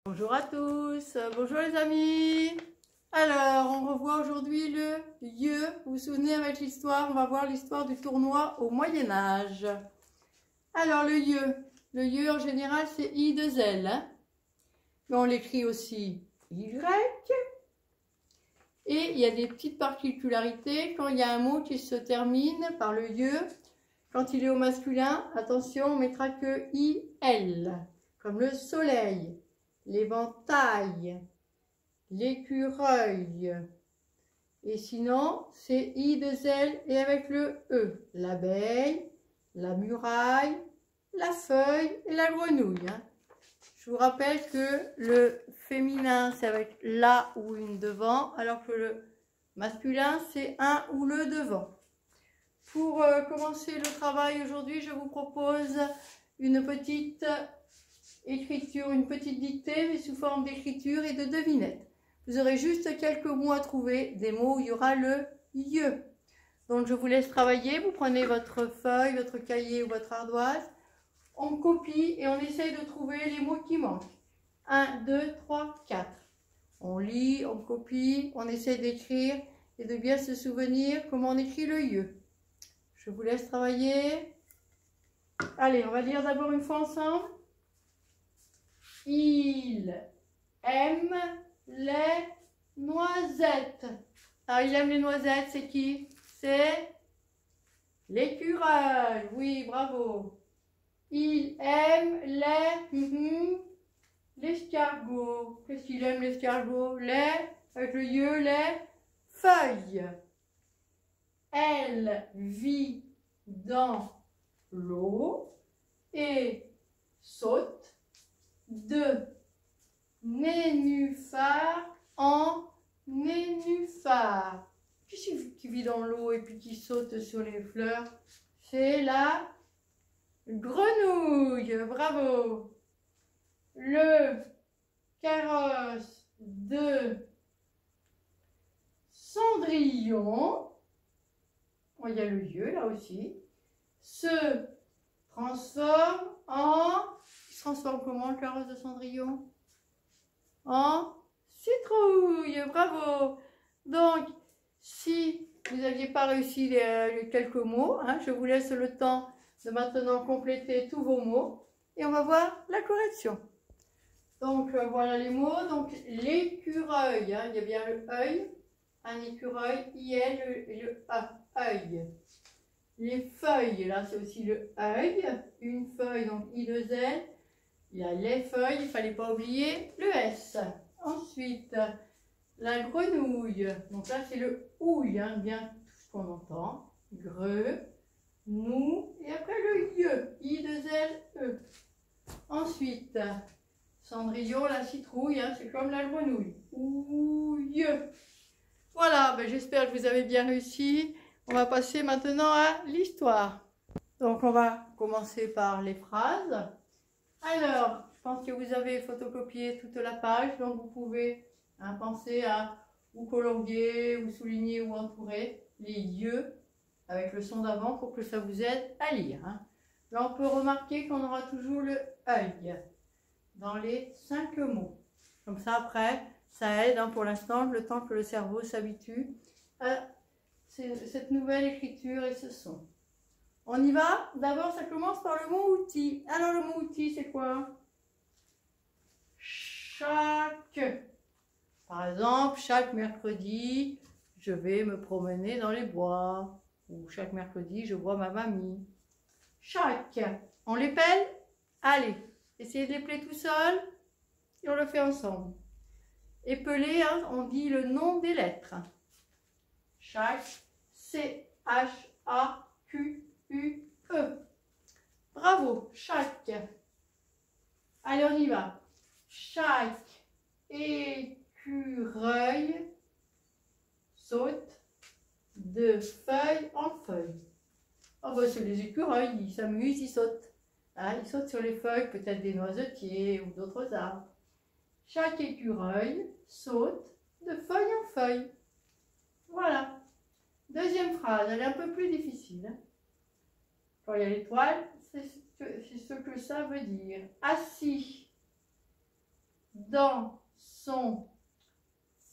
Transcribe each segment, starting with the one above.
Bonjour à tous, bonjour les amis. Alors, on revoit aujourd'hui le lieu. Vous vous souvenez avec l'histoire, on va voir l'histoire du tournoi au Moyen-Âge. Alors, le lieu en général c'est I2L, hein? Mais on l'écrit aussi Y. Et il y a des petites particularités. Quand il y a un mot qui se termine par le lieu, quand il est au masculin, attention, on mettra que IL, comme le soleil, l'éventail, l'écureuil. Et sinon, c'est I2L et avec le E. L'abeille, la muraille, la feuille et la grenouille. Je vous rappelle que le féminin, c'est avec la ou une devant, alors que le masculin, c'est un ou le devant. Pour commencer le travail aujourd'hui, je vous propose une petite écriture, une petite dictée, mais sous forme d'écriture et de devinette. Vous aurez juste quelques mots à trouver, des mots où il y aura le « lieu ». Donc je vous laisse travailler, vous prenez votre feuille, votre cahier ou votre ardoise, on copie et on essaye de trouver les mots qui manquent. 1, 2, 3, 4. On lit, on copie, on essaye d'écrire et de bien se souvenir comment on écrit le lieu. Je vous laisse travailler. Allez, on va lire d'abord une fois ensemble. Il aime les noisettes. Alors, il aime les noisettes, c'est qui? C'est l'écureuil. Oui, bravo. Il aime l'escargot. Qu'est-ce qu'il aime l'escargot? Avec le lieu, les feuilles. Elle vit dans l'eau et saute de nénuphar en nénuphar. Qui vit dans l'eau et puis qui saute sur les fleurs? C'est la grenouille. Bravo. Le carrosse de Cendrillon, il y a le lieu là aussi, se transforme en... Il se transforme comment le carrosse de Cendrillon? En citrouille. Bravo. Donc, si vous n'aviez pas réussi les quelques mots, je vous laisse le temps de maintenant compléter tous vos mots et on va voir la correction. Donc, voilà les mots. Donc, l'écureuil, il y a bien le œil, un écureuil, IL et le A, œil. Les feuilles, là, c'est aussi le œil, une feuille, donc I2L. Il y a les feuilles, il ne fallait pas oublier le S. Ensuite, la grenouille. Donc là, c'est le ouille, bien tout ce qu'on entend. Greu, nous, et après le lieu, I2L-E. Ensuite, Cendrillon, la citrouille, c'est comme la grenouille. Ouille. Voilà, j'espère que vous avez bien réussi. On va passer maintenant à l'histoire. Donc, on va commencer par les phrases. Alors, je pense que vous avez photocopié toute la page, donc vous pouvez penser à ou colorier, ou souligner, ou entourer les lieux avec le son d'avant pour que ça vous aide à lire. Là, on peut remarquer qu'on aura toujours le œil dans les 5 mots. Comme ça, après, ça aide pour l'instant, le temps que le cerveau s'habitue à cette nouvelle écriture et ce son. On y va? D'abord, ça commence par le mot outil. Alors, le mot outil, c'est quoi? Chaque. Par exemple, chaque mercredi, je vais me promener dans les bois. Ou chaque mercredi, je vois ma mamie. Chaque. On les pèle? Allez, essayez de les peler tout seul et on le fait ensemble. Épeler, on dit le nom des lettres. Chaque, C-H-A-Q-U-E. Bravo, chaque. Allez, on y va. Chaque écureuil saute de feuille en feuille. Oh, c'est les écureuils, ils s'amusent, ils sautent. Ils sautent sur les feuilles, peut-être des noisetiers ou d'autres arbres. Chaque écureuil saute de feuille en feuille. Voilà. Deuxième phrase, elle est un peu plus difficile. Quand il y a l'étoile, c'est ce que ça veut dire. Assis dans son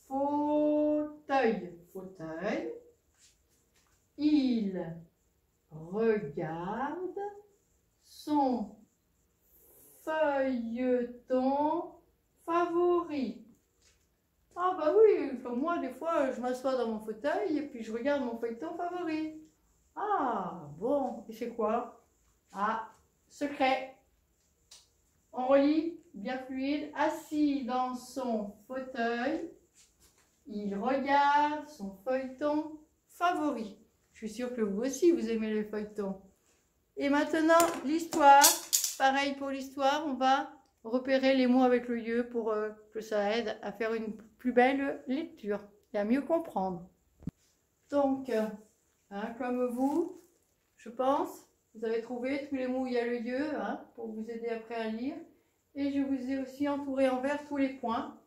fauteuil. Il regarde son feuilleton favori. Ah bah oui, comme moi, des fois, je m'assois dans mon fauteuil et puis je regarde mon feuilleton favori. Ah, bon, et c'est quoi? Ah, secret. On relit, bien fluide. Assis dans son fauteuil, il regarde son feuilleton favori. Je suis sûre que vous aussi, vous aimez les feuilletons. Et maintenant, l'histoire. Pareil pour l'histoire, on va repérer les mots avec le lieu pour que ça aide à faire une plus belle lecture et à mieux comprendre. Donc, comme vous, je pense, vous avez trouvé tous les mots où il y a le lieu pour vous aider après à lire. Et je vous ai aussi entouré en vert tous les points.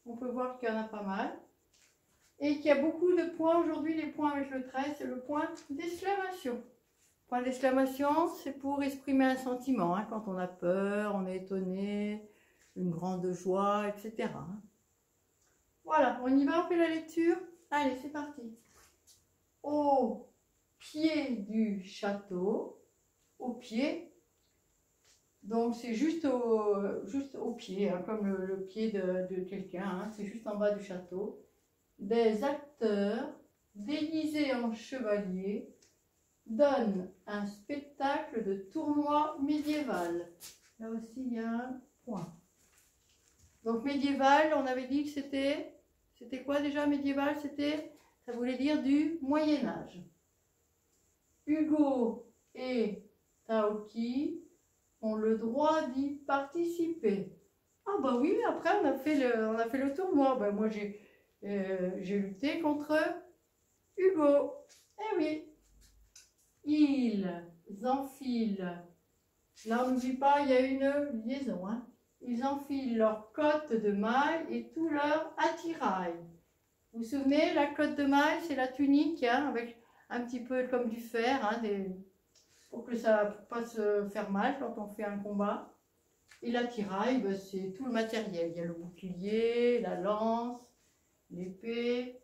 On peut voir qu'il y en a pas mal. Et qu'il y a beaucoup de points aujourd'hui. Les points avec le trait, c'est le point d'exclamation. Point d'exclamation, c'est pour exprimer un sentiment. Quand on a peur, on est étonné, une grande joie, etc. Voilà, on y va, on fait la lecture. Allez, c'est parti. Au pied du château, au pied, donc c'est juste au pied, comme le pied de quelqu'un, c'est juste en bas du château. Des acteurs déguisés en chevaliers donnent un spectacle de tournoi médiéval. Là aussi, il y a un point. Donc médiéval, on avait dit que c'était quoi déjà médiéval? Ça voulait dire du Moyen-Âge. Hugo et Taoki ont le droit d'y participer. Ah bah oui, après on a fait le tournoi. Ben, moi j'ai lutté contre Hugo. Eh oui. Ils enfilent. Là on n'oublie pas, il y a une liaison. Ils enfilent leur cotte de maille et tout leur attirail. Vous vous souvenez, la cotte de maille, c'est la tunique avec un petit peu comme du fer, pour que ça ne puisse pas se faire mal quand on fait un combat. Et l'attirail, ben, c'est tout le matériel. Il y a le bouclier, la lance, l'épée.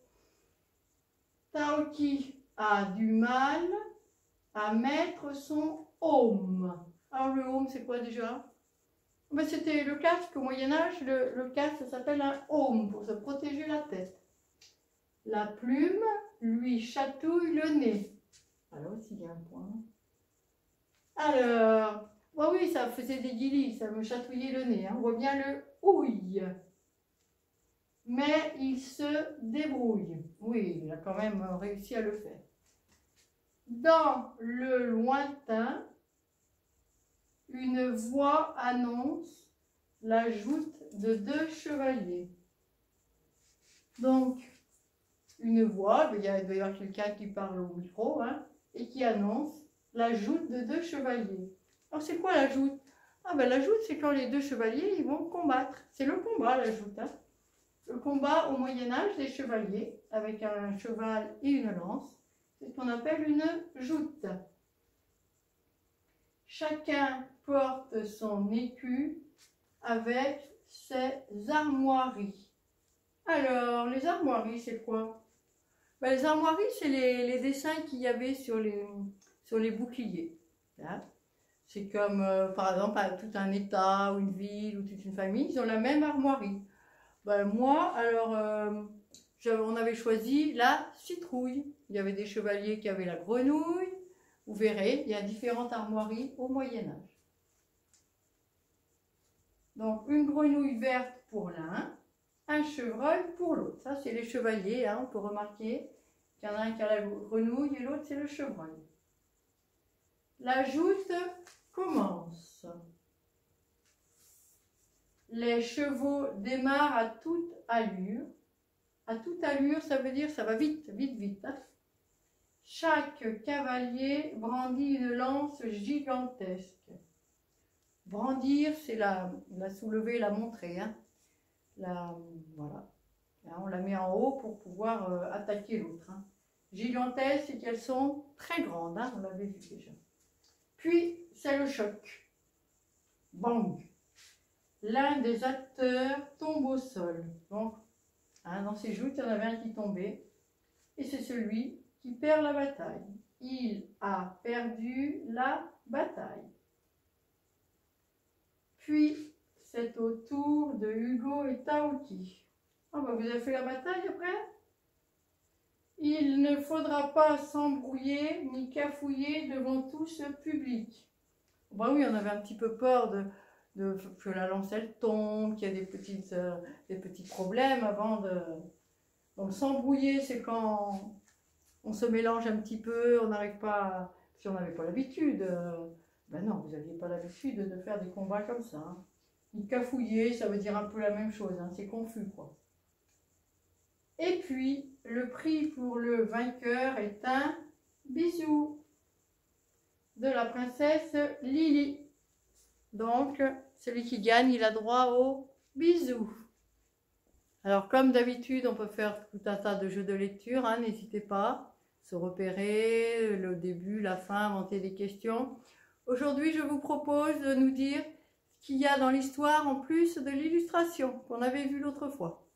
Taoki a du mal à mettre son aume. Alors le aume, c'est quoi déjà? Ben, c'était le casque au Moyen-Âge. Le casque, ça s'appelle un aume pour se protéger la tête. La plume lui chatouille le nez. Alors aussi, il y a un point. Alors, oui, ça faisait des guilis, ça me chatouillait le nez. On voit bien le ouille. Mais il se débrouille. Oui, il a quand même réussi à le faire. Dans le lointain, une voix annonce la joute de 2 chevaliers. Donc, une voix, il doit y avoir quelqu'un qui parle au micro, et qui annonce la joute de 2 chevaliers. Alors, c'est quoi la joute? Ah ben la joute, c'est quand les 2 chevaliers, ils vont combattre. C'est le combat, la joute. Le combat au Moyen-Âge des chevaliers, avec un cheval et une lance, c'est ce qu'on appelle une joute. Chacun porte son écu avec ses armoiries. Alors, les armoiries, c'est quoi? Ben, les armoiries, c'est les dessins qu'il y avait sur les boucliers. C'est comme, par exemple, tout un État, ou une ville, ou toute une famille, ils ont la même armoirie. Ben, moi, alors, on avait choisi la citrouille. Il y avait des chevaliers qui avaient la grenouille. Vous verrez, il y a différentes armoiries au Moyen-Âge. Donc, une grenouille verte pour l'un, un chevreuil pour l'autre. Ça, c'est les chevaliers, on peut remarquer qu'il y en a un qui a la grenouille et l'autre, c'est le chevreuil. La joute commence. Les chevaux démarrent à toute allure. À toute allure, ça veut dire ça va vite, vite, vite. Chaque cavalier brandit une lance gigantesque. Brandir, c'est la soulever, la montrer. Voilà. On la met en haut pour pouvoir attaquer l'autre. Gigantesque, c'est qu'elles sont très grandes. On l'avait vu déjà. Puis, c'est le choc. Bang! l'un des acteurs tombe au sol. Donc, hein, dans ces joutes, il y en avait un qui tombait. Et c'est celui qui perd la bataille. Il a perdu la bataille. Puis, c'est au tour de Hugo et Taoki. Ah bah vous avez fait la bataille après? Il ne faudra pas s'embrouiller ni cafouiller devant tout ce public. Bah oui, on avait un petit peu peur que la lance elle tombe, qu'il y ait des petits problèmes avant de... Donc s'embrouiller, c'est quand on se mélange un petit peu, on n'arrive pas... Si on n'avait pas l'habitude, ben non, vous n'aviez pas l'habitude de faire des combats comme ça. Hein. Ni cafouiller, ça veut dire un peu la même chose, hein, c'est confus quoi. Et puis, le prix pour le vainqueur est un bisou de la princesse Lily. Donc, celui qui gagne, il a droit au bisou. Alors, comme d'habitude, on peut faire tout un tas de jeux de lecture, hein, n'hésitez pas. Se repérer, le début, la fin, inventer des questions. Aujourd'hui, je vous propose de nous dire ce qu'il y a dans l'histoire en plus de l'illustration qu'on avait vue l'autre fois.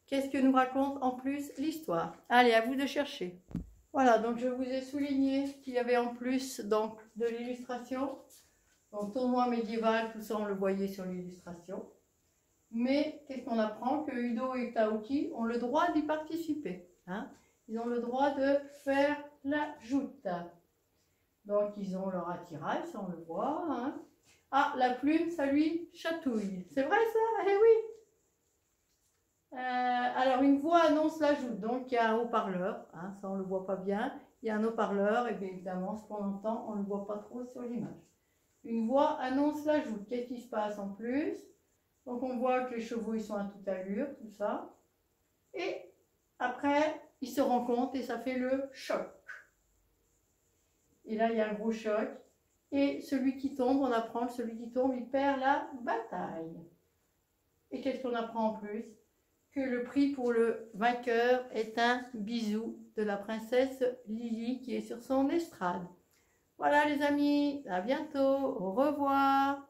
Qu'est-ce que nous raconte en plus l'histoire? Allez, à vous de chercher. Voilà, donc je vous ai souligné ce qu'il y avait en plus donc, de l'illustration. Donc, tournoi médiéval, tout ça, on le voyait sur l'illustration. Mais qu'est-ce qu'on apprend? Que Udo et Taoki ont le droit d'y participer. Hein? Ils ont le droit de faire la joute. Donc, ils ont leur attirail, ça on le voit. Hein? Ah, la plume, ça lui chatouille. C'est vrai ça? Eh oui! Alors, une voix annonce la joute, donc il y a un haut-parleur, hein, ça on ne le voit pas bien, il y a un haut-parleur, et bien évidemment, ce qu'on entend, on ne le voit pas trop sur l'image. Une voix annonce la joute, qu'est-ce qui se passe en plus? Donc on voit que les chevaux, ils sont à toute allure, tout ça, et après, ils se rencontrent et ça fait le choc. Et là, il y a un gros choc, et celui qui tombe, on apprend que celui qui tombe, il perd la bataille. Et qu'est-ce qu'on apprend en plus? Que le prix pour le vainqueur est un bisou de la princesse Lily qui est sur son estrade. Voilà les amis, à bientôt, au revoir.